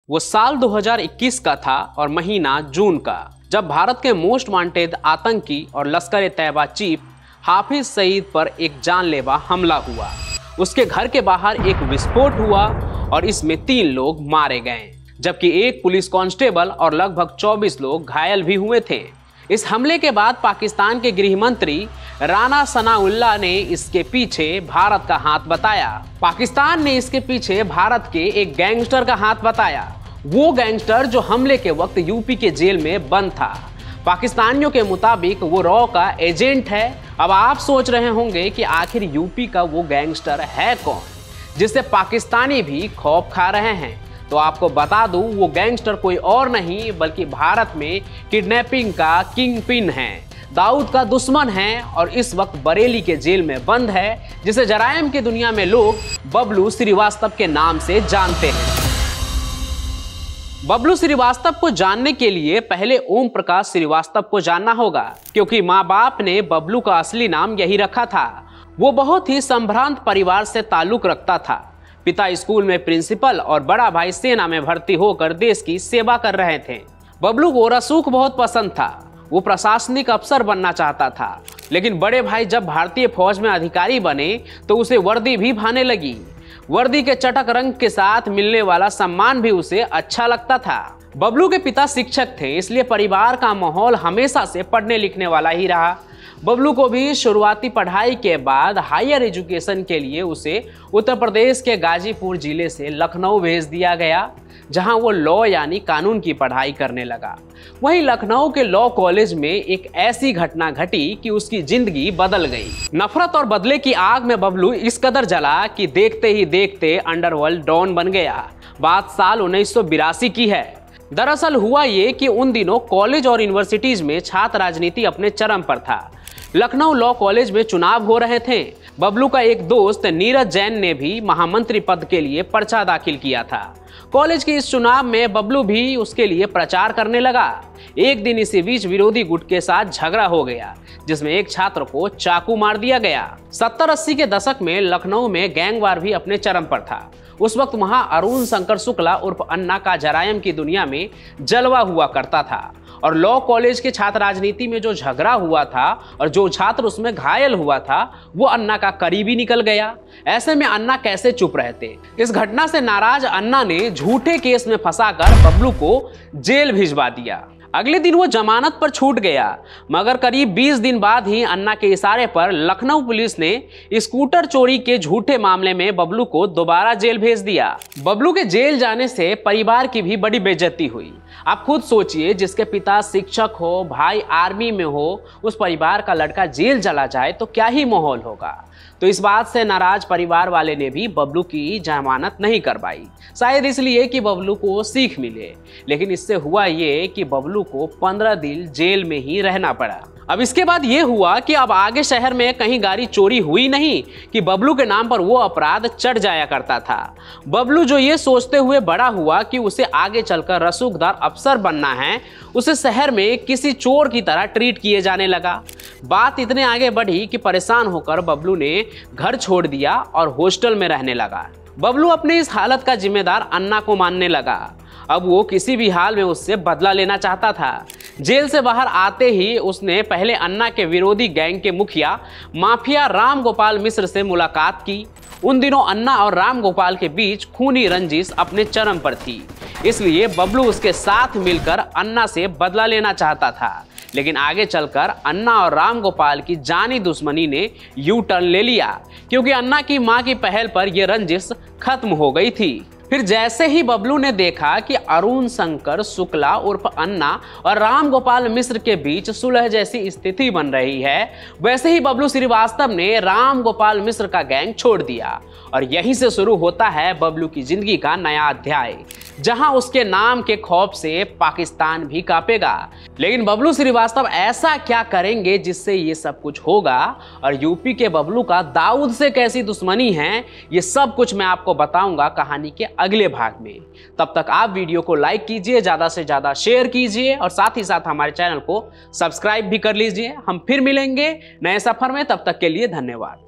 वो साल 2021 का था और महीना जून का, जब भारत के मोस्ट वांटेड आतंकी और लश्कर-ए-तैयबा चीफ हाफिज सईद पर एक जानलेवा हमला हुआ। उसके घर के बाहर एक विस्फोट हुआ और इसमें 3 लोग मारे गए, जबकि एक पुलिस कांस्टेबल और लगभग 24 लोग घायल भी हुए थे। इस हमले के बाद पाकिस्तान के गृह मंत्री राना सनाउल्लाह ने इसके पीछे भारत का हाथ बताया। पाकिस्तान ने इसके पीछे भारत के एक गैंगस्टर का हाथ बताया, वो गैंगस्टर जो हमले के वक्त यूपी के जेल में बंद था। पाकिस्तानियों के मुताबिक वो रॉ का एजेंट है। अब आप सोच रहे होंगे कि आखिर यूपी का वो गैंगस्टर है कौन, जिससे पाकिस्तानी भी खौफ खा रहे हैं। तो आपको बता दूं, वो गैंगस्टर कोई और नहीं बल्कि भारत में किडनैपिंग का किंग पिन है, दाऊद का दुश्मन है और इस वक्त बरेली के जेल में बंद है, जिसे जराइम की दुनिया में लोग बबलू श्रीवास्तव के नाम से जानते हैं। बबलू श्रीवास्तव को जानने के लिए पहले ओम प्रकाश श्रीवास्तव को जानना होगा, क्योंकि माँ बाप ने बबलू का असली नाम यही रखा था। वो बहुत ही संभ्रांत परिवार से ताल्लुक रखता था। पिता स्कूल में प्रिंसिपल और बड़ा भाई सेना में भर्ती होकर देश की सेवा कर रहे थे। बबलू को रसूख बहुत पसंद था। वो प्रशासनिक अफसर बनना चाहता था, लेकिन बड़े भाई जब भारतीय फौज में अधिकारी बने तो उसे वर्दी भी भाने लगी। वर्दी के चटक रंग के साथ मिलने वाला सम्मान भी उसे अच्छा लगता था। बबलू के पिता शिक्षक थे, इसलिए परिवार का माहौल हमेशा से पढ़ने लिखने वाला ही रहा। बबलू को भी शुरुआती पढ़ाई के बाद हायर एजुकेशन के लिए उसे उत्तर प्रदेश के गाजीपुर जिले से लखनऊ भेज दिया गया, जहां वो लॉ यानी कानून की पढ़ाई करने लगा। वहीं लखनऊ के लॉ कॉलेज में एक ऐसी घटना घटी कि उसकी जिंदगी बदल गई। नफरत और बदले की आग में बबलू इस कदर जला कि देखते ही देखते अंडरवर्ल्ड डॉन बन गया। बात साल 1982 की है। दरअसल हुआ ये कि उन दिनों कॉलेज और यूनिवर्सिटीज में छात्र राजनीति अपने चरम पर था। लखनऊ लॉ कॉलेज में चुनाव हो रहे थे। बबलू का एक दोस्त नीरज जैन ने भी महामंत्री पद के लिए पर्चा दाखिल किया था। कॉलेज के इस चुनाव में बबलू भी उसके लिए प्रचार करने लगा। एक दिन इसी बीच विरोधी गुट के साथ झगड़ा हो गया, जिसमें एक छात्र को चाकू मार दिया गया। 70-80 के दशक में लखनऊ में गैंगवार भी अपने चरम पर था। उस वक्त वहां अरुण शंकर शुक्ला उर्फ अन्ना का जराइम की दुनिया में जलवा हुआ करता था। और लॉ कॉलेज के छात्र राजनीति में जो झगड़ा हुआ था और जो छात्र उसमें घायल हुआ था, वो अन्ना का करीबी निकल गया। ऐसे में अन्ना कैसे चुप रहते। इस घटना से नाराज अन्ना ने झूठे केस में फंसाकर बबलू को जेल भिजवा दिया। अगले दिन वो जमानत पर छूट गया, मगर करीब 20 दिन बाद ही अन्ना के इशारे पर लखनऊ पुलिस ने स्कूटर चोरी के झूठे मामले में बबलू को दोबारा जेल भेज दिया। बबलू के जेल जाने से परिवार की भी बड़ी बेइज्जती हुई। आप खुद सोचिए, जिसके पिता शिक्षक हो, भाई आर्मी में हो, उस परिवार का लड़का जेल चला जाए तो क्या ही माहौल होगा। तो इस बात से नाराज परिवार वाले ने भी बबलू की जमानत नहीं करवाई, शायद इसलिए कि बबलू को सीख मिले। लेकिन इससे हुआ ये कि बबलू को 15 दिन जेल में ही रहना पड़ा। अब इसके बाद ये हुआ कि अब आगे शहर में कहीं गाड़ी चोरी हुई नहीं कि बबलू के नाम पर वो अपराध चढ़ जाया करता था। बबलू जो ये सोचते हुए बड़ा हुआ कि उसे आगे चलकर रसूखदार अफसर बनना है, उसे शहर में किसी चोर की तरह ट्रीट किए जाने लगा। बात इतने आगे बढ़ी कि परेशान होकर बबलू ने घर छोड़ दिया और हॉस्टल में रहने लगा। बबलू अपने इस हालत का जिम्मेदार अन्ना को मानने लगा। अब वो किसी भी हाल में उससे बदला लेना चाहता था। जेल से बाहर आते ही उसने पहले अन्ना के विरोधी गैंग के मुखिया माफिया राम गोपाल मिश्र से मुलाकात की। उन दिनों अन्ना और राम गोपाल के बीच खूनी रंजिश अपने चरम पर थी, इसलिए बबलू उसके साथ मिलकर अन्ना से बदला लेना चाहता था। लेकिन आगे चलकर अन्ना और राम गोपाल की जानी दुश्मनी ने यू टर्न ले लिया, क्योंकि अन्ना की मां की पहल पर यह रंजिश खत्म हो गई थी। फिर जैसे ही बबलू ने देखा कि अरुण शंकर शुक्ला उर्फ अन्ना और राम गोपाल मिश्र के बीच सुलह जैसी स्थिति बन रही है, वैसे ही बबलू श्रीवास्तव ने राम गोपाल मिश्र का गैंग छोड़ दिया। और यहीं से शुरू होता है बबलू की जिंदगी का नया अध्याय, जहां उसके नाम के खौफ से पाकिस्तान भी कांपेगा। लेकिन बबलू श्रीवास्तव ऐसा क्या करेंगे जिससे ये सब कुछ होगा, और यूपी के बबलू का दाऊद से कैसी दुश्मनी है, ये सब कुछ मैं आपको बताऊंगा कहानी के अगले भाग में। तब तक आप वीडियो को लाइक कीजिए, ज्यादा से ज्यादा शेयर कीजिए और साथ ही साथ हमारे चैनल को सब्सक्राइब भी कर लीजिए। हम फिर मिलेंगे नए सफर में, तब तक के लिए धन्यवाद।